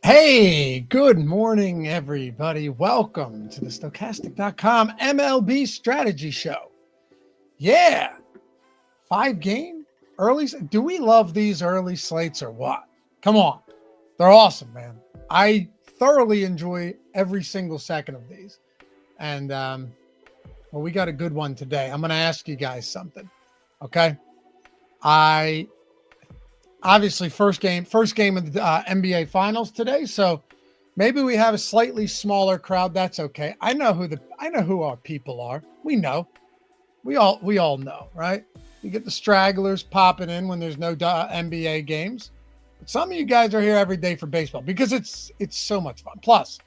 Hey, good morning, everybody. Welcome to the Stokastic.com MLB strategy show. Yeah, 5-game early. Do we love these early slates or what? Come on. They're awesome, man. I thoroughly enjoy every single second of these. And, well, we got a good one today. I'm going to ask you guys something. Okay. Obviously first game of the NBA finals today. So maybe we have a slightly smaller crowd. That's okay. I know who our people are. We know, we all know, right? You get the stragglers popping in when there's no NBA games. But some of you guys are here every day for baseball because it's so much fun. Plus,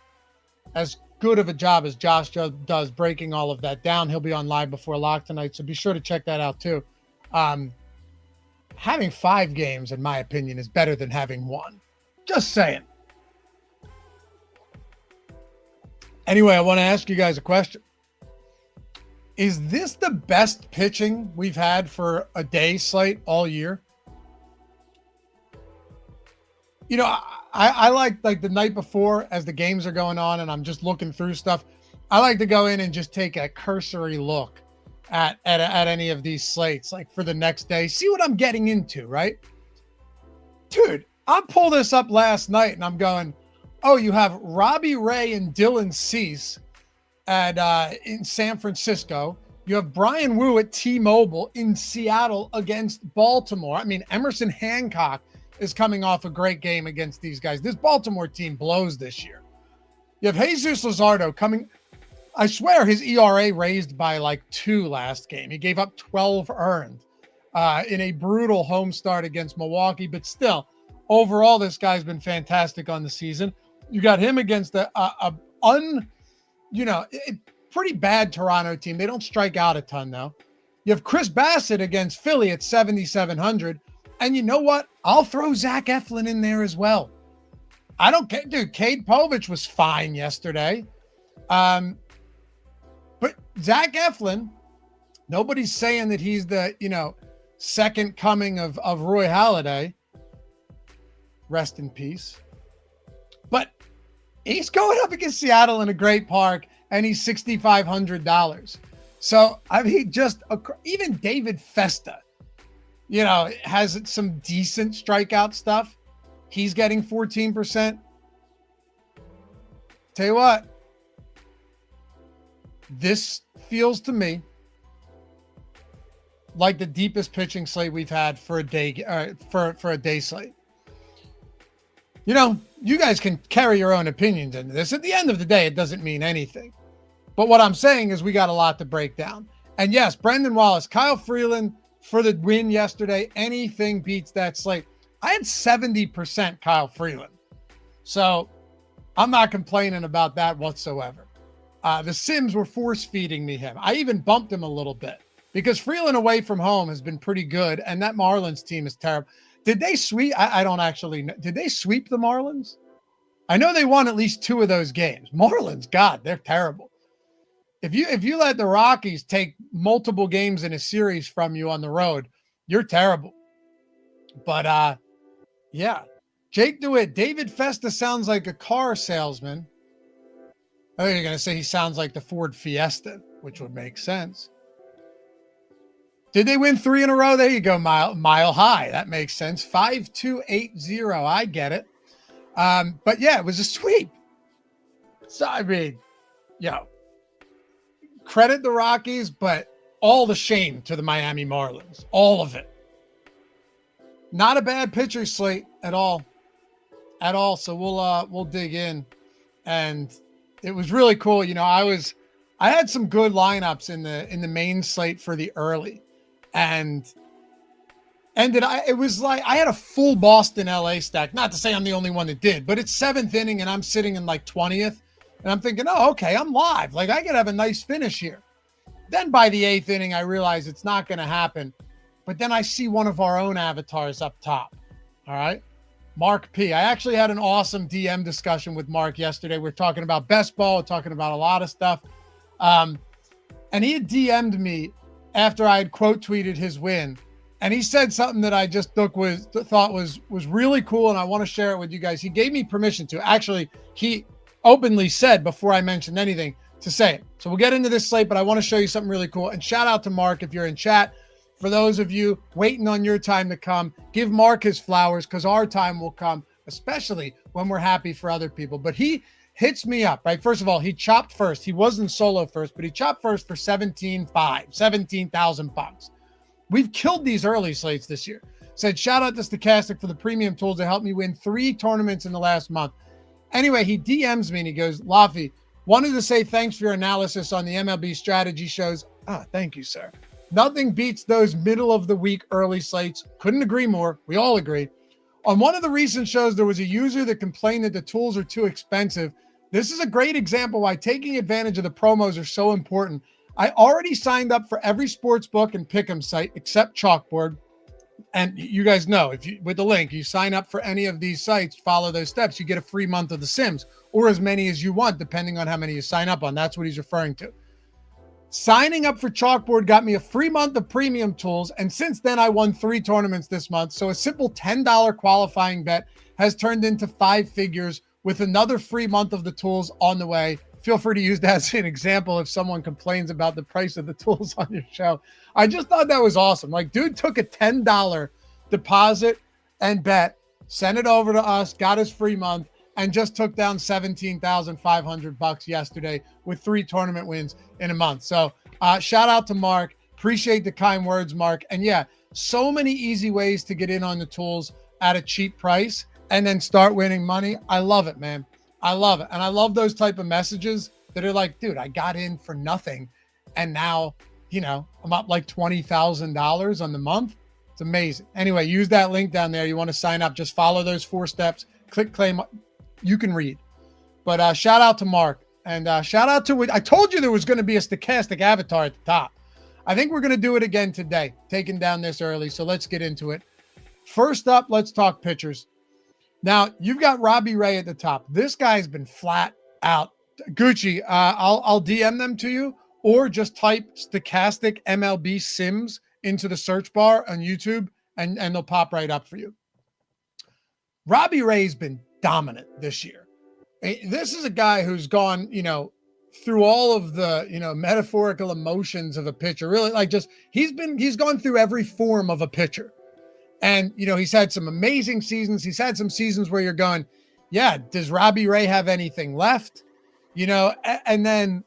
as good of a job as Josh does breaking all of that down, he'll be on live before lock tonight. So be sure to check that out too. Having 5 games, in my opinion, is better than having 1. Just saying. Anyway, I want to ask you guys a question. Is this the best pitching we've had for a day slate all year? You know, I like the night before as the games are going on and I'm just looking through stuff. I like to go in and just take a cursory look at any of these slates, like for the next day, see what I'm getting into, right? Dude, I pulled this up last night and I'm going, oh, you have Robbie Ray and Dylan Cease in San Francisco. You have Brian Wu at T-Mobile in Seattle against Baltimore. I mean, Emerson Hancock is coming off a great game against these guys. This Baltimore team blows this year. You have Jesus Luzardo coming. I swear his ERA raised by like 2 last game. He gave up 12 earned in a brutal home start against Milwaukee, but still, overall, this guy's been fantastic on the season. You got him against a pretty bad Toronto team. They don't strike out a ton though. You have Chris Bassett against Philly at 7,700, and you know what? I'll throw Zach Eflin in there as well. I don't care, dude. Cade Povich was fine yesterday. But Zach Eflin, nobody's saying that he's the, second coming of Roy Halladay. Rest in peace. But he's going up against Seattle in a great park, and he's $6,500. So, I mean, even David Festa, has some decent strikeout stuff. He's getting 14%. Tell you what, this feels to me like the deepest pitching slate we've had for a day, for a day slate. You guys can carry your own opinions into this. At the end of the day, it doesn't mean anything. But what I'm saying is we got a lot to break down. And yes, Brendan Wallace, Kyle Freeland for the win yesterday. Anything beats that slate. I had 70% Kyle Freeland. So I'm not complaining about that whatsoever. The Sims were force feeding me him. I even bumped him a little bit because Freeland away from home has been pretty good. And that Marlins team is terrible. Did they sweep? I don't actually know. Did they sweep the Marlins? I know they won at least 2 of those games. Marlins, God, they're terrible. If you let the Rockies take multiple games in a series from you on the road, you're terrible. But yeah. Jake DeWitt, David Festa sounds like a car salesman. Oh, you're going to say he sounds like the Ford Fiesta, which would make sense. Did they win 3 in a row? There you go, mile high. That makes sense. 5-2-8-0. I get it. But yeah, it was a sweep. So, I mean, credit the Rockies, but all the shame to the Miami Marlins. All of it. Not a bad pitcher slate at all. At all. So we'll dig in. And it was really cool. I had some good lineups in the main slate for the early. And it was like I had a full Boston LA stack. Not to say I'm the only one that did, but it's 7th inning and I'm sitting in like 20th. And I'm thinking, oh, okay, I'm live. Like I could have a nice finish here. Then by the 8th inning, I realize it's not going to happen. But then I see one of our own avatars up top. All right. Mark P. I actually had an awesome DM discussion with Mark yesterday. We're talking about best ball. We're talking about a lot of stuff. And he had DM'd me after I had quote tweeted his win. And he said something that I just thought was really cool, and I want to share it with you guys. He gave me permission to. Actually, he openly said before I mentioned anything to say it. So we'll get into this slate, but I want to show you something really cool. And shout out to Mark if you're in chat. For those of you waiting on your time to come, give Mark his flowers because our time will come, especially when we're happy for other people. But he hits me up, right? First of all, he chopped first. He wasn't solo first, but he chopped first for $17,000. We've killed these early slates this year. Said, shout out to Stokastic for the premium tools that helped me win 3 tournaments in the last month. Anyway, he DMs me and he goes, Laffy, wanted to say thanks for your analysis on the MLB strategy shows. Thank you, sir. Nothing beats those middle of the week early slates. Couldn't agree more. We all agree. On one of the recent shows, there was a user that complained that the tools are too expensive. This is a great example why taking advantage of the promos are so important. I already signed up for every sportsbook and pick'em site except Chalkboard. And you guys know, if you with the link, you sign up for any of these sites, follow those steps, you get a free month of the Sims, or as many as you want, depending on how many you sign up on. That's what he's referring to. Signing up for Chalkboard got me a free month of premium tools, and since then I won 3 tournaments this month. So a simple $10 qualifying bet has turned into 5 figures with another free month of the tools on the way. Feel free to use that as an example if someone complains about the price of the tools on your show. I just thought that was awesome. Like, dude took a $10 deposit and bet, sent it over to us, got his free month, and just took down $17,500 yesterday with 3 tournament wins in a month. So shout out to Mark. Appreciate the kind words, Mark. And yeah, so many easy ways to get in on the tools at a cheap price and then start winning money. I love it, man. I love it. And I love those type of messages that are like, dude, I got in for nothing. And now, you know, I'm up like $20,000 on the month. It's amazing. Anyway, use that link down there. You want to sign up, just follow those 4 steps, click claim. You can read. But shout out to Mark. And shout out to, I told you there was going to be a Stokastic avatar at the top. I think we're going to do it again today, taking down this early. So let's get into it. First up, let's talk pitchers. Now, you've got Robbie Ray at the top. This guy's been flat out. Gucci, I'll DM them to you, or just type Stokastic MLB Sims into the search bar on YouTube, and they'll pop right up for you. Robbie Ray's been dominant this year. This is a guy who's gone, you know, through all of the, you know, metaphorical emotions of a pitcher. Really, like, just he's gone through every form of a pitcher. And, you know, he's had some amazing seasons. He's had some seasons where you're going, yeah, does Robbie Ray have anything left? You know, and then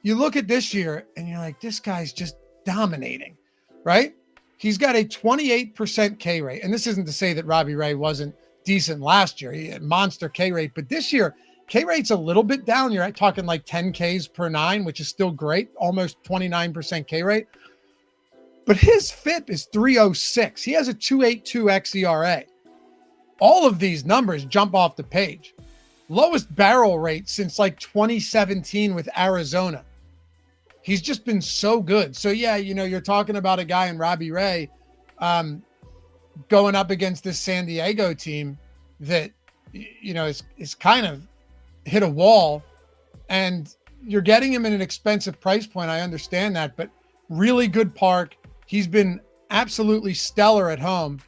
you look at this year and you're like, this guy's just dominating, right? He's got a 28% K rate. And this isn't to say that Robbie Ray wasn't decent last year. He had monster K rate. But this year, K rate's a little bit down. You're talking like 10 Ks per 9, which is still great. Almost 29% K rate. But his FIP is 306. He has a 2.82 xERA. All of these numbers jump off the page. Lowest barrel rate since like 2017 with Arizona. He's just been so good. So yeah, you know, you're talking about a guy in Robbie Ray going up against this San Diego team that, you know, is kind of hit a wall, and you're getting him in an expensive price point. I understand that, but really good park. He's been absolutely stellar at home.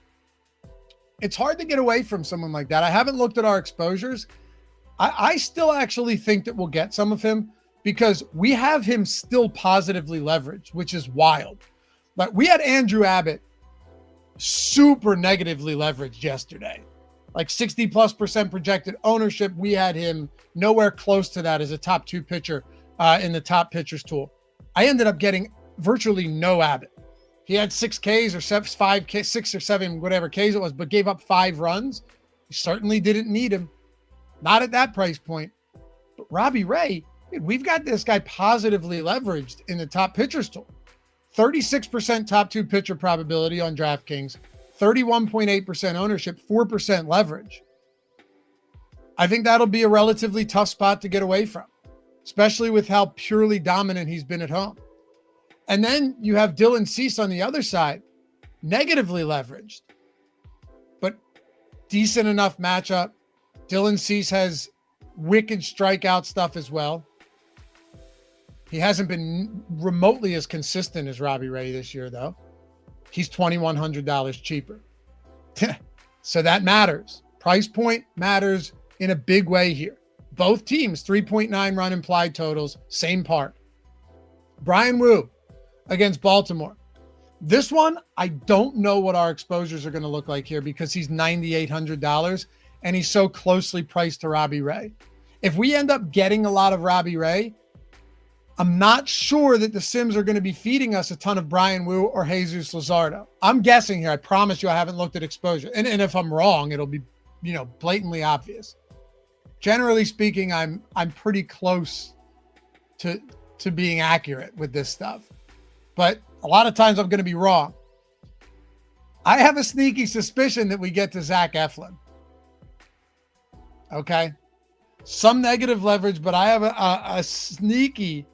It's hard to get away from someone like that. I haven't looked at our exposures. I still actually think that we'll get some of him because we have him still positively leveraged, which is wild. Like, we had Andrew Abbott super negatively leveraged yesterday, like 60+% projected ownership. We had him nowhere close to that as a top 2 pitcher in the top pitchers tool. I ended up getting virtually no Abbott. He had 6 Ks or 5 Ks, 6 or 7, whatever Ks it was, but gave up 5 runs. We certainly didn't need him. Not at that price point. But Robbie Ray, dude, we've got this guy positively leveraged in the top pitchers tool. 36% top 2 pitcher probability on DraftKings, 31.8% ownership, 4% leverage. I think that'll be a relatively tough spot to get away from, especially with how purely dominant he's been at home. And then you have Dylan Cease on the other side, negatively leveraged, but decent enough matchup. Dylan Cease has wicked strikeout stuff as well. He hasn't been remotely as consistent as Robbie Ray this year, though. he's $2,100 cheaper. So that matters. Price point matters in a big way here. Both teams, 3.9 run implied totals, same part. Brian Wu against Baltimore. This one, I don't know what our exposures are going to look like here because he's $9,800 and he's so closely priced to Robbie Ray. If we end up getting a lot of Robbie Ray, I'm not sure that the Sims are going to be feeding us a ton of Brian Wu or Jesus Luzardo. I'm guessing here. I promise you I haven't looked at exposure. And if I'm wrong, it'll be, blatantly obvious. Generally speaking, I'm pretty close to being accurate with this stuff. But a lot of times I'm going to be wrong. I have a sneaky suspicion that we get to Zach Eflin. Okay? Some negative leverage, but I have a sneaky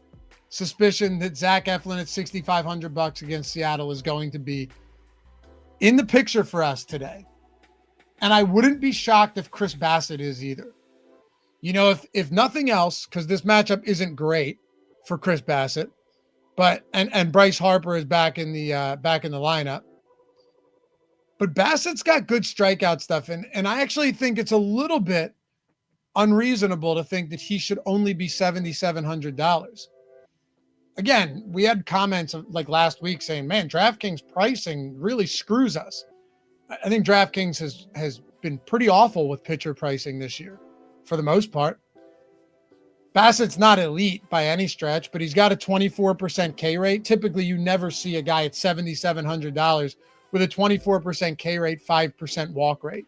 suspicion that Zach Eflin at $6,500 against Seattle is going to be in the picture for us today. And I wouldn't be shocked if Chris Bassett is either. If nothing else, because this matchup isn't great for Chris Bassett, but and Bryce Harper is back in the lineup. But Bassett's got good strikeout stuff, and I actually think it's a little bit unreasonable to think that he should only be $7,700. Again, we had comments like last week saying, man, DraftKings pricing really screws us. I think DraftKings has been pretty awful with pitcher pricing this year for the most part. Bassett's not elite by any stretch, but he's got a 24% K rate. Typically, you never see a guy at $7,700 with a 24% K rate, 5% walk rate.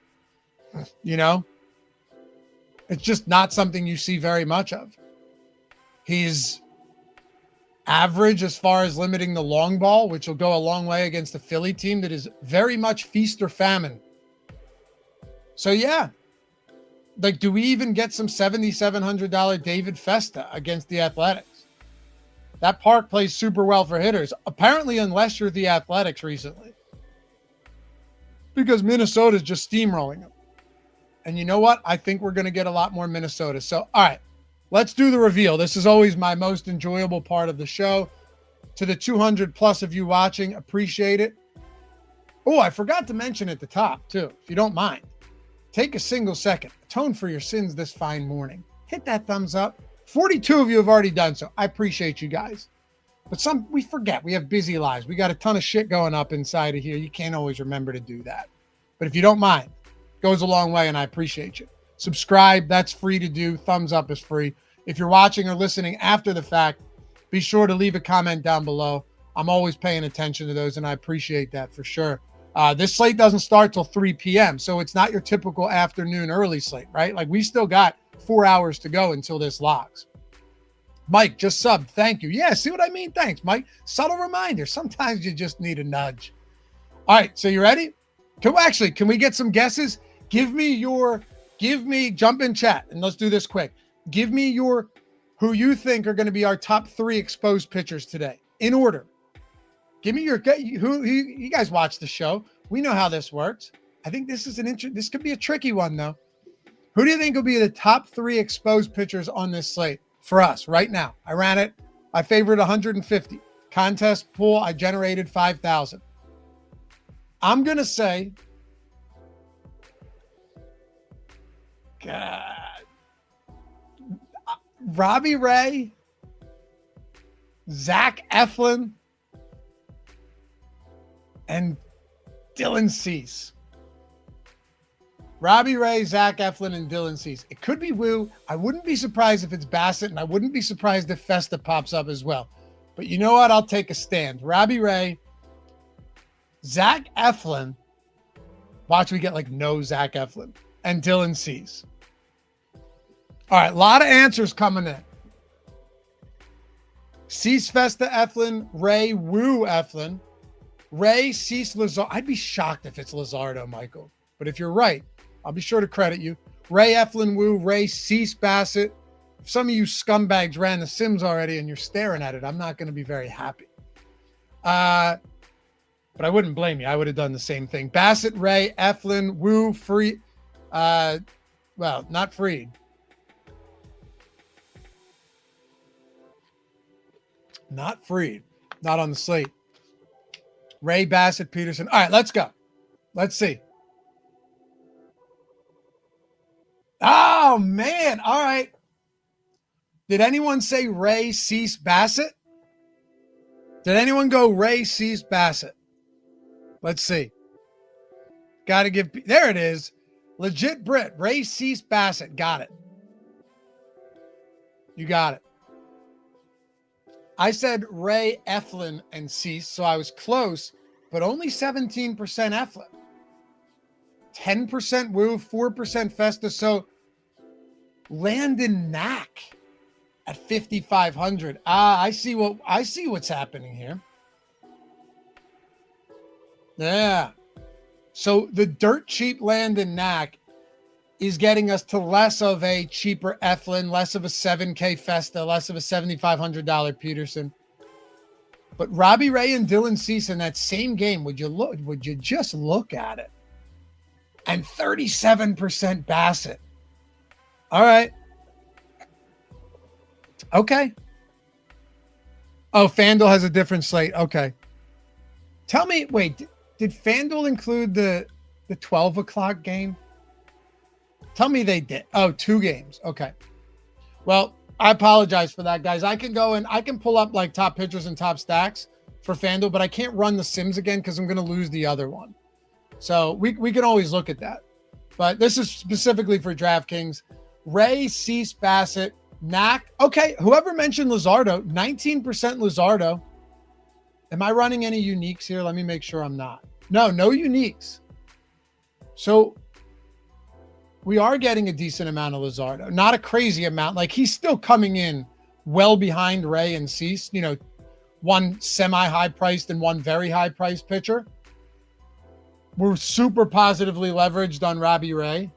It's just not something you see very much of. He's average as far as limiting the long ball, which will go a long way against a Philly team that is very much feast or famine. So yeah, do we even get some $7,700 David Festa against the Athletics? That park plays super well for hitters, apparently, unless you're the Athletics recently, because Minnesota's just steamrolling them. And you know what? I think we're going to get a lot more Minnesota. So, all right, let's do the reveal. This is always my most enjoyable part of the show. To the 200 plus of you watching, appreciate it. Oh, I forgot to mention at the top too, if you don't mind. Take a single second, atone for your sins this fine morning. Hit that thumbs up. 42 of you have already done so. I appreciate you guys. But we forget. We have busy lives. We got a ton of shit going up inside of here. You can't always remember to do that. But if you don't mind, it goes a long way and I appreciate you. Subscribe, that's free to do. Thumbs up is free. If you're watching or listening after the fact, be sure to leave a comment down below. I'm always paying attention to those and I appreciate that for sure. This slate doesn't start till 3 p.m. So it's not your typical afternoon early slate, right? Like we still got 4 hours to go until this locks. Mike, just subbed. Thank you. Yeah, see what I mean? Thanks, Mike. Subtle reminder. Sometimes you just need a nudge. All right, so you ready? Can we get some guesses? Jump in chat and let's do this quick. Give me who you think are going to be our top 3 exposed pitchers today in order. Give me who you guys watch the show. We know how this works. I think this is this could be a tricky one though. Who do you think will be the top 3 exposed pitchers on this slate for us right now? I ran it. I favored 150. Contest pool, I generated 5,000. I'm going to say, God, Robbie Ray, Zach Eflin, and Dylan Cease. Robbie Ray, Zach Eflin, and Dylan Cease. It could be Wu. I wouldn't be surprised if it's Bassett, and I wouldn't be surprised if Festa pops up as well. But you know what? I'll take a stand. Robbie Ray, Zach Eflin. Watch we get no Zach Eflin. And Dylan Cease. All right, a lot of answers coming in. Cease, Festa, Eflin, Ray, Wu, Eflin. Ray, Cease, Luzardo. I'd be shocked if it's Luzardo, Michael. But if you're right, I'll be sure to credit you. Ray, Eflin, Wu, Ray, Cease, Bassett. If some of you scumbags ran the Sims already and you're staring at it, I'm not going to be very happy. But I wouldn't blame you. I would have done the same thing. Bassett, Ray, Eflin, Wu, Freed. Not Freed. Not Freed. Not on the slate. Ray, Bassett, Peterson. All right, let's go. Let's see. Oh, man. All right. Did anyone say Ray, Cease, Bassett? Did anyone go Ray, Cease, Bassett? Let's see. Got to give. There it is. Legit Brit. Ray, Cease, Bassett. Got it. You got it. I said Ray, Eflin, and Cease, so I was close, but only 17% Eflin. 10% Woo, 4% Festa. So Landon Knack at 5,500. I see what's happening here. Yeah. So the dirt cheap Landon Knack is getting us to less of a cheaper Eflin, less of a 7K Festa, less of a $7,500 Peterson. But Robbie Ray and Dylan Cease in that same game, would you just look at it? And 37% Bassett. All right. Okay. Oh, FanDuel has a different slate. Okay. Tell me, wait, did FanDuel include the 12 o'clock game? Tell me they did. Oh, 2 games. Okay. Well, I apologize for that, guys. I can go and I can pull up like top pitchers and top stacks for FanDuel, but I can't run the Sims again because I'm going to lose the other one. So we can always look at that. But this is specifically for DraftKings. Ray, Cease, Bassett, Knack. Okay, whoever mentioned Luzardo, 19% Luzardo. Am I running any uniques here? Let me make sure I'm not. No uniques. So we are getting a decent amount of Luzardo. Not a crazy amount. Like he's still coming in well behind Ray and Cease. You know, one semi-high priced and one very high priced pitcher. We're super positively leveraged on Robbie Ray.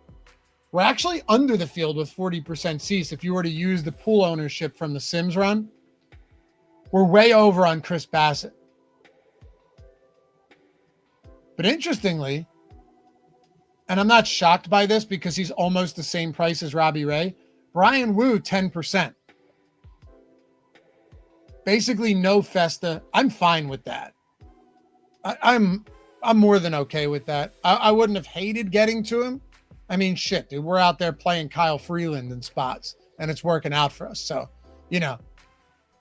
We're actually under the field with 40% Cease. If you were to use the pool ownership from the Sims run, we're way over on Chris Bassett. But interestingly, and I'm not shocked by this because he's almost the same price as Robbie Ray, Brian Wu, 10%. Basically no Festa. I'm fine with that. I'm more than okay with that. I wouldn't have hated getting to him. I mean, shit, dude, we're out there playing Kyle Freeland in spots and it's working out for us. So, you know,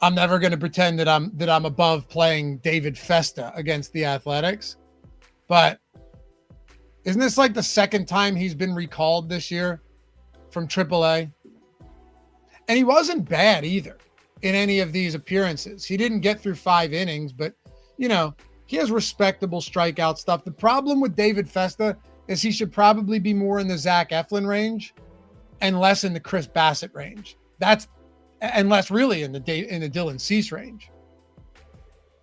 I'm never going to pretend that I'm above playing David Festa against the Athletics. But isn't this like the second time he's been recalled this year from AAA? And he wasn't bad either in any of these appearances. He didn't get through 5 innings, but, you know, he has respectable strikeout stuff. The problem with David Festa is he should probably be more in the Zach Eflin range and less in the Chris Bassett range. And less really in the Dylan Cease range.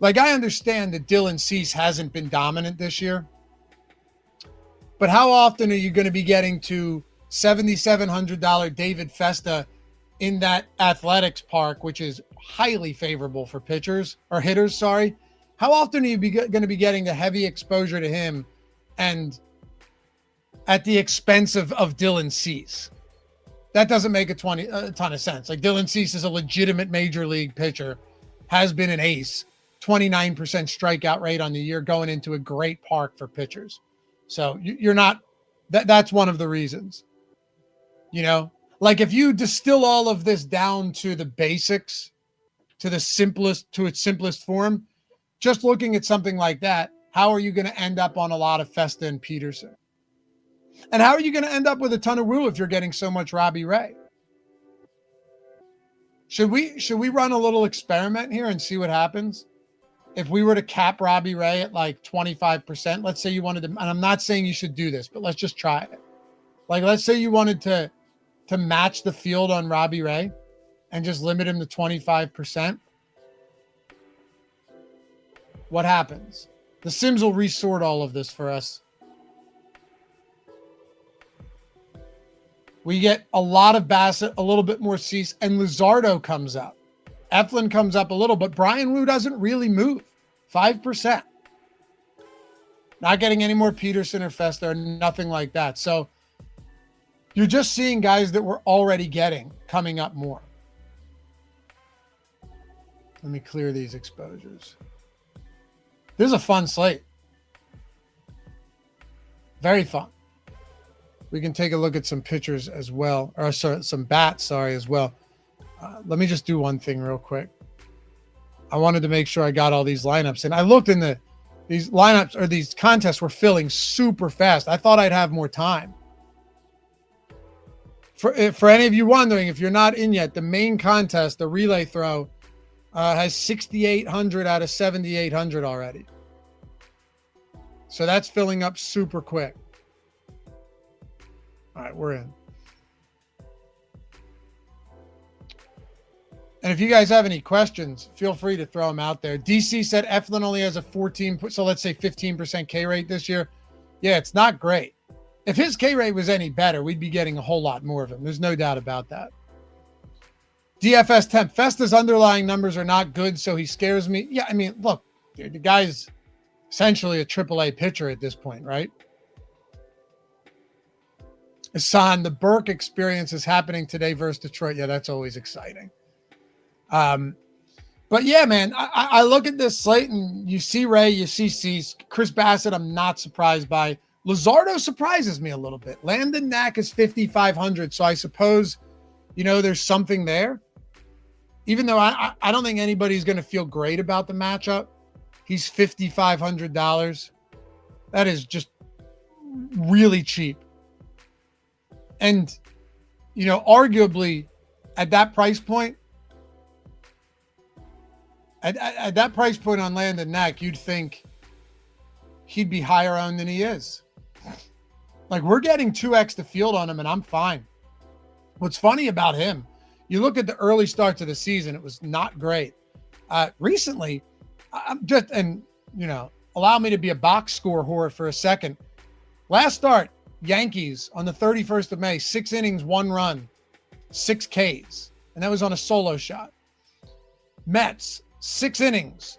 Like, I understand that Dylan Cease hasn't been dominant this year, but how often are you going to be getting to $7,700 David Festa in that Athletics park, which is highly favorable for pitchers or hitters? Sorry. How often are you going to be getting the heavy exposure to him and at the expense of Dylan Cease? That doesn't make a ton of sense. Like, Dylan Cease is a legitimate major league pitcher, has been an ace, 29% strikeout rate on the year, going into a great park for pitchers. So you're not, that's one of the reasons, you know, like if you distill all of this down to the basics, to its simplest form, just looking at something like that, how are you going to end up on a lot of Festa and Peterson? And how are you going to end up with a ton of Wu if you're getting so much Robbie Ray? Should we run a little experiment here and see what happens? If we were to cap Robbie Ray at like 25%, let's say you wanted to, and I'm not saying you should do this, but let's just try it. Like, let's say you wanted to match the field on Robbie Ray and just limit him to 25%. What happens? The Sims will resort all of this for us. We get a lot of Bassett, a little bit more Cease, and Luzardo comes up. Eflin comes up a little, but Brian Wu doesn't really move. 5%. Not getting any more Peterson or Festa or nothing like that. So you're just seeing guys that we're already getting coming up more. Let me clear these exposures. This is a fun slate. Very fun. We can take a look at some pitchers as well, or sorry, some bats, as well. Let me just do one thing real quick. I wanted to make sure I got all these lineups, and I looked in these lineups, or these contests were filling super fast. I thought I'd have more time. For any of you wondering, if you're not in yet, the main contest, the relay throw, has 6,800 out of 7,800 already. So that's filling up super quick. All right, we're in. And if you guys have any questions, feel free to throw them out there. DC said Eflin only has a 15% K rate this year. Yeah, it's not great. If his K rate was any better, we'd be getting a whole lot more of him. There's no doubt about that. DFS Temp, Festa's underlying numbers are not good, so he scares me. Yeah, I mean, look, dude, the guy's essentially a AAA pitcher at this point, right? Hassan, the Burke experience is happening today versus Detroit. Yeah, that's always exciting. But yeah, man, I look at this slate and you see Ray, you see Cease, Chris Bassett. I'm not surprised by. Luzardo surprises me a little bit. Landon Knack is 5,500. So I suppose, there's something there. Even though I don't think anybody's going to feel great about the matchup. He's $5,500. That is just really cheap. And, arguably at that price point, at that price point on Landon Knack, you'd think he'd be higher owned than he is. Like, we're getting 2x the field on him, and I'm fine. What's funny about him, you look at the early starts of the season, it was not great. Recently, allow me to be a box score whore for a second. Last start, Yankees on the 31st of May, 6 innings, 1 run, 6 Ks. And that was on a solo shot. Mets, 6 innings,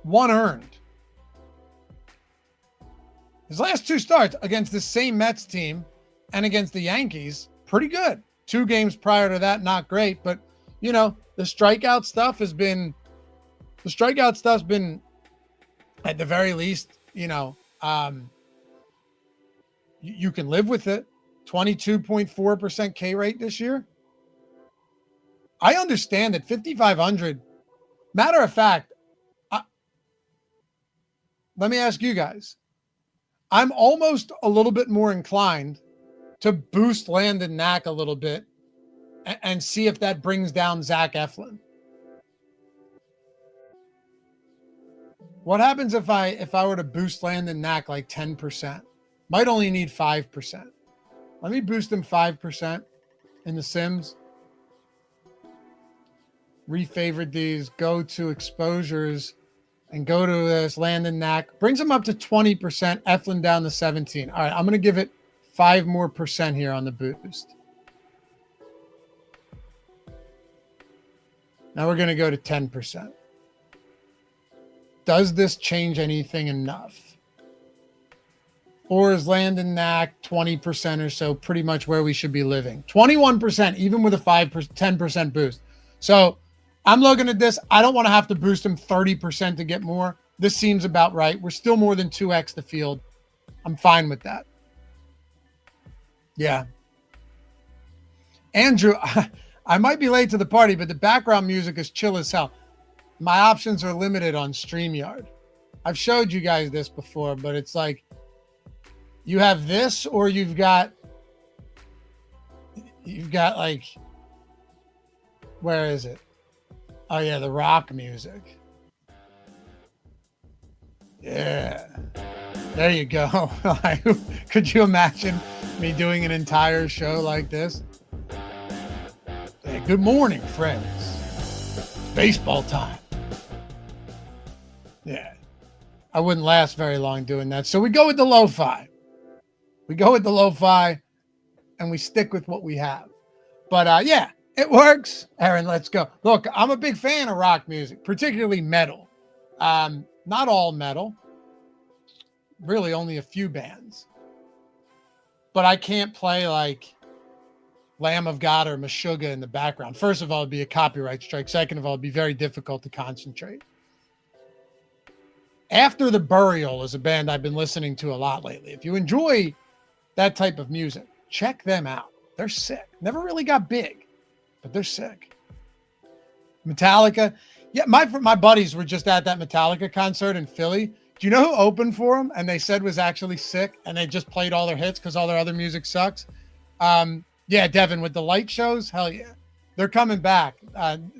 1 earned. His last 2 starts against the same Mets team and against the Yankees, pretty good. 2 games prior to that, not great. But, the strikeout stuff's been at the very least, you can live with it. 22.4% K rate this year. I understand that 5,500. Matter of fact, let me ask you guys. I'm almost a little bit more inclined to boost Landon Knack a little bit and see if that brings down Zach Eflin. What happens if I were to boost Landon Knack like 10%? Might only need 5%. Let me boost him 5% in the Sims. Refavored these, go to exposures, and go to this Landon Knack. Brings him up to 20%, Eflin down to 17. All right, I'm going to give it 5% more here on the boost. Now we're going to go to 10%. Does this change anything enough? Or is Landon Knack 20% or so pretty much where we should be living? 21%, even with a 10% boost. So I'm looking at this. I don't want to have to boost him 30% to get more. This seems about right. We're still more than 2x the field. I'm fine with that. Yeah. Andrew, I might be late to the party, but the background music is chill as hell. My options are limited on StreamYard. I've showed you guys this before, but it's like you have this, or you've got like, where is it? Oh yeah, the rock music. Yeah. There you go. Could you imagine me doing an entire show like this? Hey, good morning, friends. It's baseball time. Yeah. I wouldn't last very long doing that. So we go with the lo-fi. And we stick with what we have. But yeah, it works. Aaron, let's go. Look, I'm a big fan of rock music, particularly metal. Not all metal. Really only a few bands. But I can't play like Lamb of God or Meshuggah in the background. First of all, it'd be a copyright strike. Second of all, it'd be very difficult to concentrate. After the Burial is a band I've been listening to a lot lately. If you enjoy that type of music, check them out. They're sick. Never really got big, but they're sick. Metallica. Yeah, my buddies were just at that Metallica concert in Philly. Do you know who opened for them? And they said was actually sick, and they just played all their hits because all their other music sucks. Yeah, Devin, with the light shows, hell yeah. They're coming back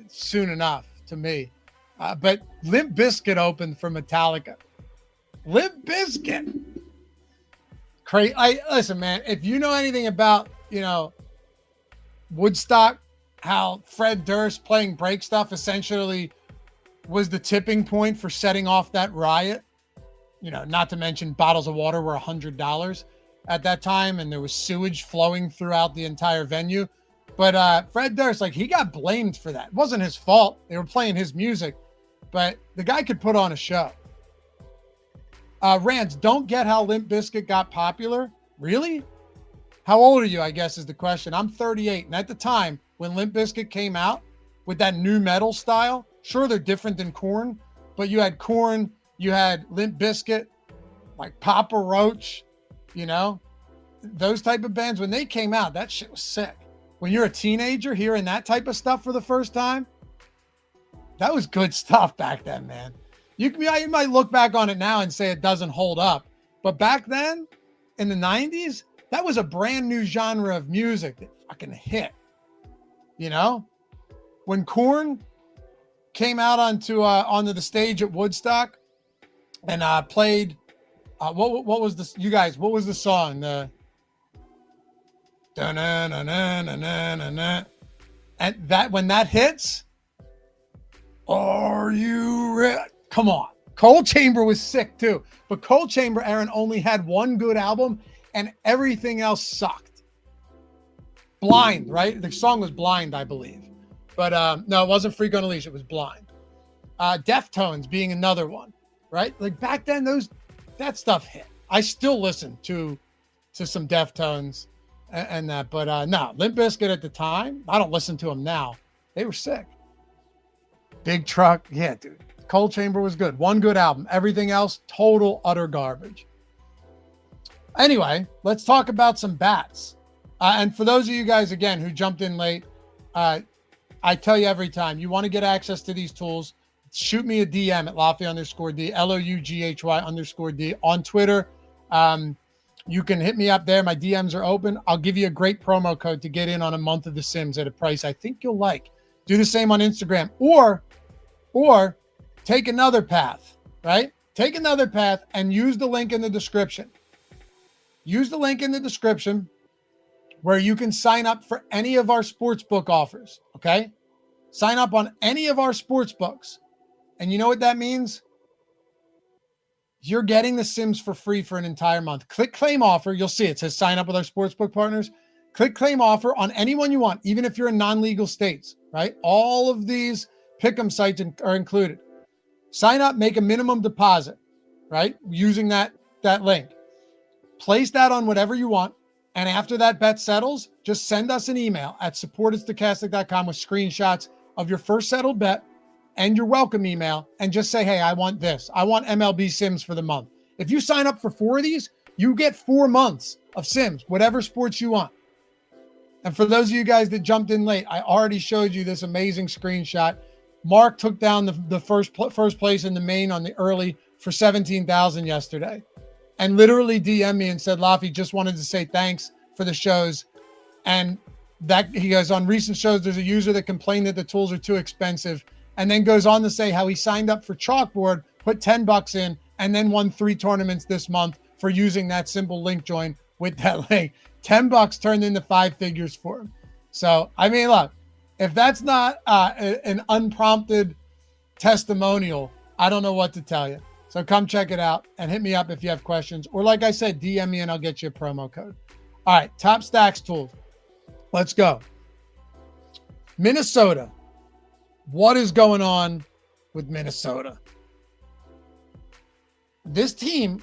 soon enough to me. But Limp Bizkit opened for Metallica. Limp Bizkit. Crazy. Listen, man, if you know anything about, Woodstock, how Fred Durst playing break stuff essentially was the tipping point for setting off that riot. Not to mention bottles of water were $100 at that time, and there was sewage flowing throughout the entire venue. But Fred Durst, he got blamed for that. It wasn't his fault. They were playing his music, but the guy could put on a show. Rance, don't get how Limp Bizkit got popular. Really? How old are you, I guess, is the question. I'm 38. And at the time, when Limp Bizkit came out with that new metal style, sure, they're different than Korn, but you had Korn, you had Limp Bizkit, like Papa Roach, those type of bands. When they came out, that shit was sick. When you're a teenager hearing that type of stuff for the first time, that was good stuff back then, man. You might look back on it now and say it doesn't hold up. But back then, in the 90s, that was a brand new genre of music that fucking hit. When Korn came out onto the stage at Woodstock and played, what was this? You guys, what was the song? The and that when that hits, are you ready? Come on. Coal Chamber was sick too, but Coal Chamber, Aaron, only had one good album and everything else sucked. Blind, right? The song was Blind, I believe. But no, it wasn't Freak on a Leash. It was Blind. Deftones being another one, right? Back then, that stuff hit. I still listen to some Deftones and that. But no, Limp Bizkit at the time, I don't listen to them now. They were sick. Big Truck. Yeah, dude. Coal Chamber was good. One good album. Everything else, total, utter garbage. Anyway, let's talk about some bats. And for those of you guys, again, who jumped in late, I tell you every time, you want to get access to these tools, shoot me a DM at Lofty_D, LOUGHY_D on Twitter. You can hit me up there. My DMs are open. I'll give you a great promo code to get in on a month of The Sims at a price I think you'll like. Do the same on Instagram or take another path, right? Take another path and use the link in the description. Use the link in the description where you can sign up for any of our sportsbook offers, okay? Sign up on any of our sportsbooks. And you know what that means? You're getting The Sims for free for an entire month. Click claim offer. You'll see it says sign up with our sportsbook partners. Click claim offer on anyone you want, even if you're in non-legal states, right? All of these pick'em sites are included. Sign up, make a minimum deposit, right? Using that link. Place that on whatever you want. And after that bet settles, just send us an email at support@stokastic.com with screenshots of your first settled bet and your welcome email, and just say, hey, I want this. I want MLB Sims for the month. If you sign up for 4 of these, you get 4 months of Sims, whatever sports you want. And for those of you guys that jumped in late, I already showed you this amazing screenshot. Mark took down the first place in the main on the early for 17,000 yesterday. And literally DM'd me and said, Laffy, just wanted to say thanks for the shows. And that he goes, on recent shows, there's a user that complained that the tools are too expensive, and then goes on to say how he signed up for Chalkboard, put $10 in, and then won 3 tournaments this month for using that simple link join with that link. $10 turned into 5 figures for him. So, I mean, look, if that's not an unprompted testimonial, I don't know what to tell you. So come check it out and hit me up if you have questions. Or like I said, DM me and I'll get you a promo code. All right, top stacks tools. Let's go. Minnesota. What is going on with Minnesota? This team,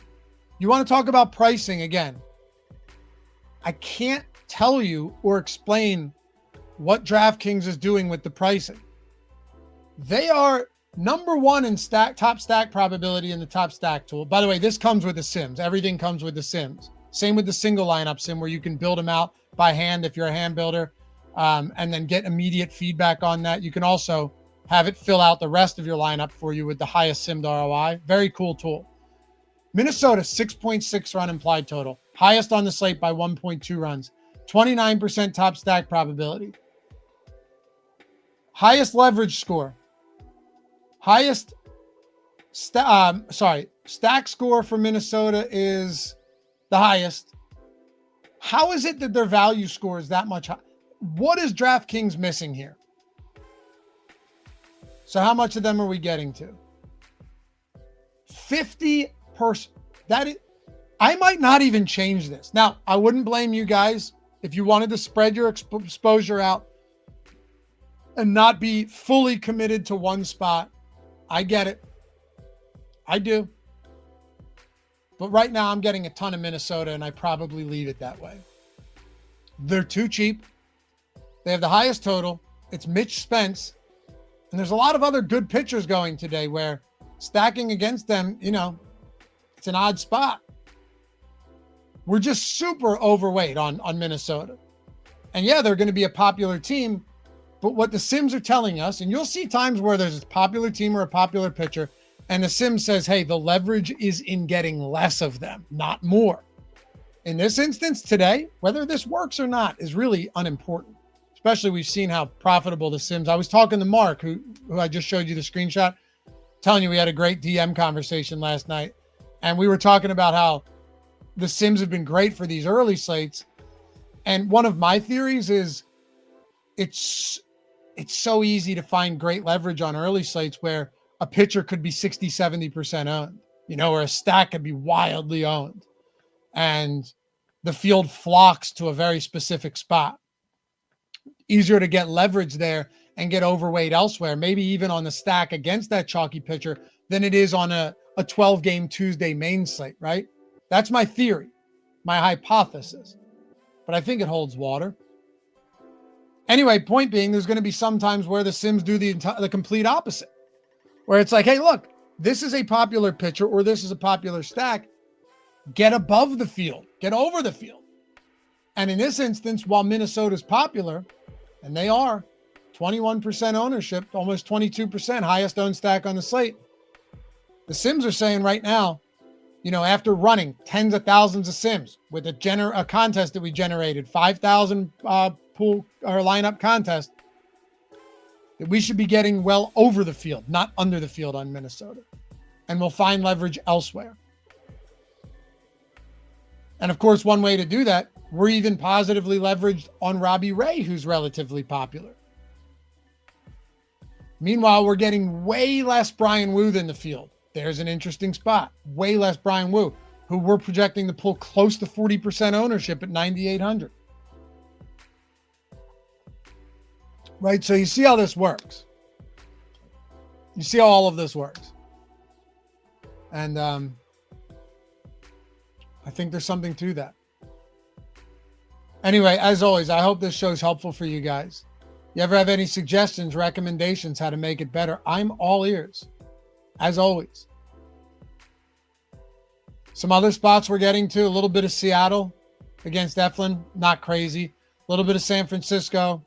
you want to talk about pricing again. I can't tell you or explain what DraftKings is doing with the pricing. They are Number one in top stack probability in the top stack tool. By the way, this comes with the sims. Everything comes with the sims. Same with the single lineup sim where you can build them out by hand if you're a hand builder, and then get immediate feedback on that. You can also have it fill out the rest of your lineup for you with the highest simmed ROI. Very cool tool. Minnesota, 6.6 run implied total. Highest on the slate by 1.2 runs. 29% top stack probability. Highest leverage score. Highest stack score for Minnesota is the highest. How is it that their value score is that much high? What is DraftKings missing here? So how much of them are we getting to? 50%. I might not even change this. Now, I wouldn't blame you guys if you wanted to spread your exposure out and not be fully committed to one spot. I get it. I do. But right now I'm getting a ton of Minnesota and I probably leave it that way. They're too cheap. They have the highest total. It's Mitch Spence. And there's a lot of other good pitchers going today where stacking against them, it's an odd spot. We're just super overweight on Minnesota. And yeah, they're going to be a popular team. But what the sims are telling us, and you'll see times where there's a popular team or a popular pitcher, and the sim says, hey, the leverage is in getting less of them, not more. In this instance today, whether this works or not is really unimportant. Especially we've seen how profitable the sims. I was talking to Mark, who I just showed you the screenshot, telling you we had a great DM conversation last night. And we were talking about how the sims have been great for these early slates. And one of my theories is it's so easy to find great leverage on early slates where a pitcher could be 60, 70% owned, or a stack could be wildly owned. And the field flocks to a very specific spot. Easier to get leverage there and get overweight elsewhere, maybe even on the stack against that chalky pitcher than it is on a 12-game Tuesday main slate, right? That's my theory, my hypothesis. But I think it holds water. Anyway, point being, there's going to be some times where the sims do the complete opposite, where it's like, hey, look, this is a popular pitcher or this is a popular stack. Get above the field, get over the field. And in this instance, while Minnesota's popular, and they are 21% ownership, almost 22%, highest owned stack on the slate, the sims are saying right now, after running tens of thousands of sims with a contest that we generated, 5,000 pool or lineup contest, that we should be getting well over the field, not under the field on Minnesota. And we'll find leverage elsewhere. And of course, one way to do that, we're even positively leveraged on Robbie Ray, who's relatively popular. Meanwhile, we're getting way less Brian Wu than the field. There's an interesting spot. Way less Brian Wu, who we're projecting to pull close to 40% ownership at 9,800. Right? So you see how this works. You see how all of this works. And I think there's something to that. Anyway, as always, I hope this show is helpful for you guys. You ever have any suggestions, recommendations, how to make it better? I'm all ears, as always. Some other spots we're getting to, a little bit of Seattle against Eflin, not crazy. A little bit of San Francisco.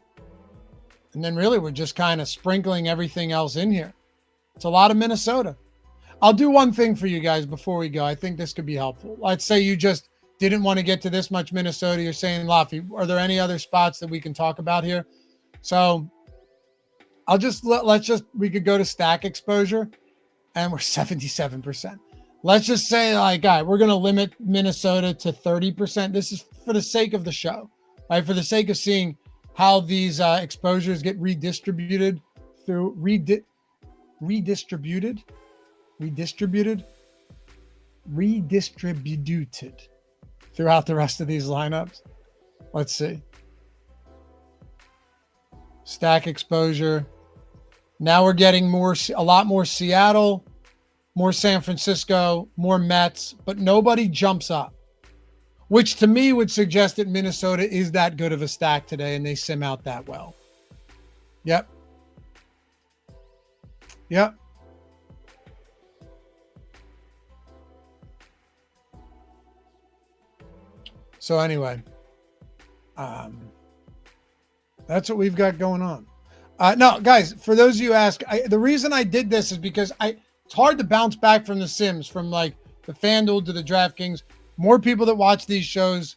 And then really we're just kind of sprinkling everything else in here. It's a lot of Minnesota. I'll do one thing for you guys before we go. I think this could be helpful. Let's say you just didn't want to get to this much Minnesota. You're saying, Laffy, are there any other spots that we can talk about here? So I'll just, we could go to stack exposure and we're 77%. Let's just say all right, we're going to limit Minnesota to 30%. This is for the sake of the show, right? For the sake of seeing how these exposures get redistributed through redistributed throughout the rest of these lineups. Let's see. Stack exposure. Now we're getting a lot more Seattle, more San Francisco, more Mets, but nobody jumps up, which to me would suggest that Minnesota is that good of a stack today and they sim out that well. Yep. So anyway, that's what we've got going on. No, guys, for those of you who ask, the reason I did this is because it's hard to bounce back from the Sims, from like the FanDuel to the DraftKings. More people that watch these shows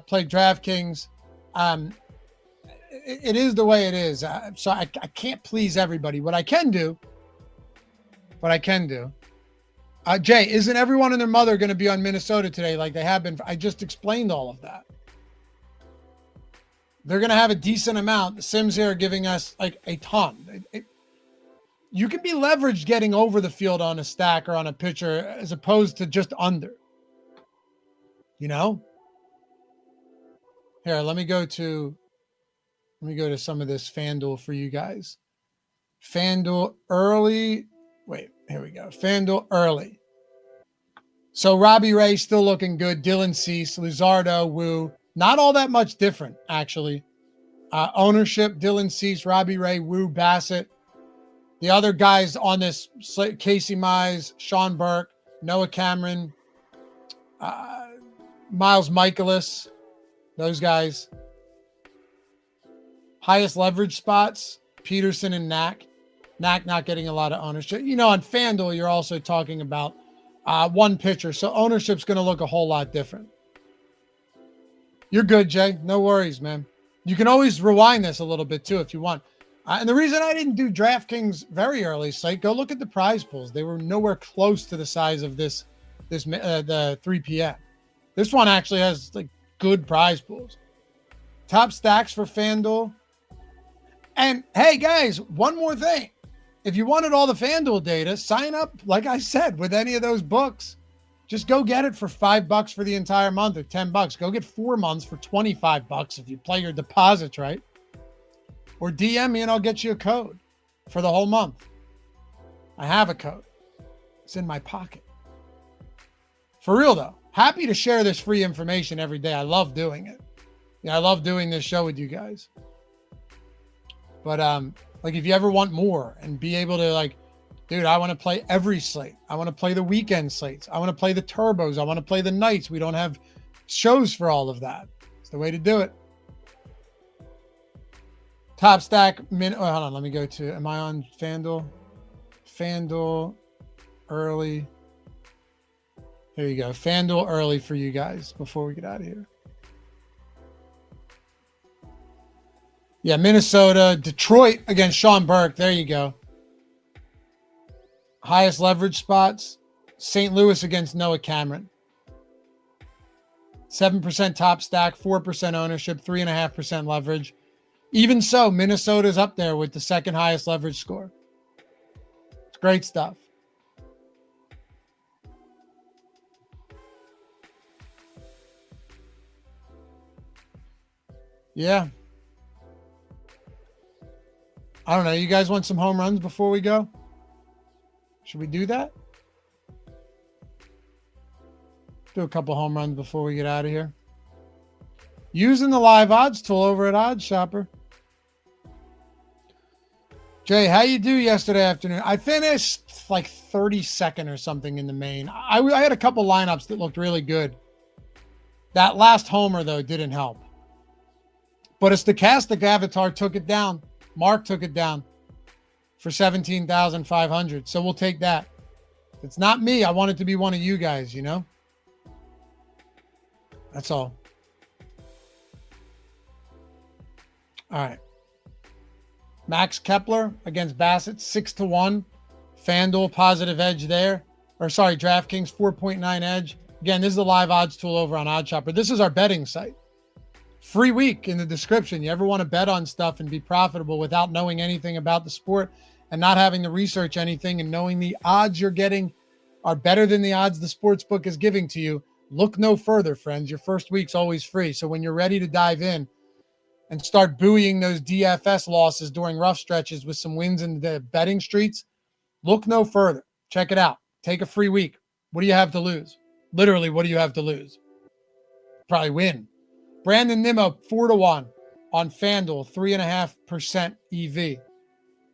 play DraftKings. It is the way it is. So I can't please everybody. What I can do, Jay, isn't everyone and their mother going to be on Minnesota today like they have been? I just explained all of that. They're going to have a decent amount. The Sims here are giving us like a ton. You can be leveraged getting over the field on a stack or on a pitcher as opposed to just under. You know? Here, let me go to some of this FanDuel for you guys. FanDuel early. Wait, here we go. FanDuel early. So Robbie Ray still looking good. Dylan Cease, Luzardo, Wu. Not all that much different, actually. Ownership, Dylan Cease, Robbie Ray, Wu, Bassett. The other guys on this, Casey Mize, Sean Burke, Noah Cameron, Miles Michaelis, those guys. Highest leverage spots, Peterson and Knack. Knack not getting a lot of ownership. You know, on FanDuel, you're also talking about one pitcher, so ownership's going to look a whole lot different. You're good, Jay. No worries, man. You can always rewind this a little bit, too, if you want. And the reason I didn't do DraftKings very early, Slate, go look at the prize pools. They were nowhere close to the size of the 3 p.m. This one actually has, like, good prize pools. Top stacks for FanDuel. And, hey, guys, one more thing. If you wanted all the FanDuel data, sign up, like I said, with any of those books. Just go get it for $5 for the entire month or $10. Go get 4 months for $25 if you play your deposits right. Or DM me and I'll get you a code for the whole month. I have a code. It's in my pocket. For real though, happy to share this free information every day. I love doing it. Yeah, I love doing this show with you guys. But like if you ever want more and be able to like, dude, I want to play every slate. I want to play the weekend slates. I want to play the turbos. I want to play the nights. We don't have shows for all of that. It's the way to do it. Top stack. Hold on. Let me go to, am I on FanDuel? FanDuel early. There you go. FanDuel early for you guys before we get out of here. Yeah, Minnesota, Detroit against Sean Burke. There you go. Highest leverage spots, St. Louis against Noah Cameron. 7% top stack, 4% ownership, 3.5% leverage. Even so, Minnesota's up there with the second highest leverage score. It's great stuff. Yeah. I don't know. You guys want some home runs before we go? Should we do that? Do a couple home runs before we get out of here. Using the live odds tool over at OddsShopper. Jay, how you do yesterday afternoon? I finished like 32nd or something in the main. I had a couple lineups that looked really good. That last homer, though, didn't help. But a Stokastic avatar took it down. Mark took it down for 17,500. So we'll take that. It's not me. I want it to be one of you guys, you know? That's all. All right. Max Kepler against Bassett, 6-1. FanDuel, positive edge there. Or sorry, DraftKings, 4.9 edge. Again, this is the live odds tool over on OddsShopper. This is our betting site. Free week in the description. You ever want to bet on stuff and be profitable without knowing anything about the sport and not having to research anything and knowing the odds you're getting are better than the odds the sportsbook is giving to you, look no further, friends. Your first week's always free. So when you're ready to dive in and start buoying those DFS losses during rough stretches with some wins in the betting streets, look no further. Check it out. Take a free week. What do you have to lose? Literally, what do you have to lose? Probably win. Brandon Nimmo, 4-1 on FanDuel, 3.5% EV.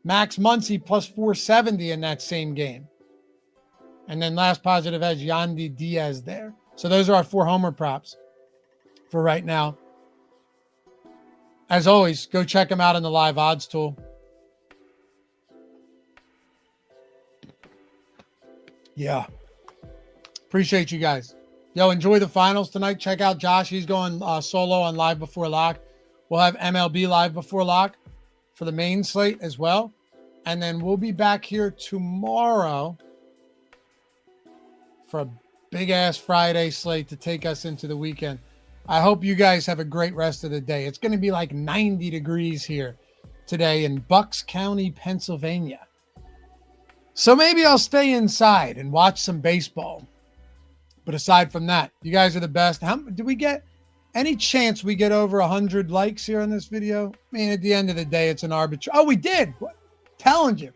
Max Muncy plus 470 in that same game. And then last positive edge, Yandy Diaz there. So those are our 4 homer props for right now. As always, go check them out in the live odds tool. Yeah. Appreciate you guys. Yo, enjoy the finals tonight. Check out Josh. He's going solo on Live Before Lock. We'll have MLB Live Before Lock for the main slate as well. And then we'll be back here tomorrow for a big-ass Friday slate to take us into the weekend. I hope you guys have a great rest of the day. It's going to be like 90 degrees here today in Bucks County, Pennsylvania. So maybe I'll stay inside and watch some baseball. But aside from that, you guys are the best. Do we get any chance we get over 100 likes here on this video? I mean, at the end of the day, it's an arbitrary. Oh, we did. What? Telling you.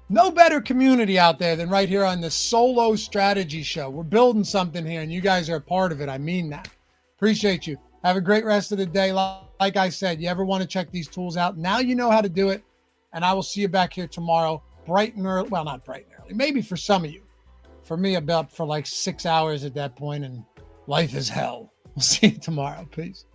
No better community out there than right here on the Solo Strategy Show. We're building something here, and you guys are a part of it. I mean that. Appreciate you. Have a great rest of the day. Like I said, you ever want to check these tools out, now you know how to do it. And I will see you back here tomorrow, bright and early. Well, not bright and early. Maybe for some of you. For me, about for like 6 hours at that point, and life is hell. We'll see you tomorrow. Peace.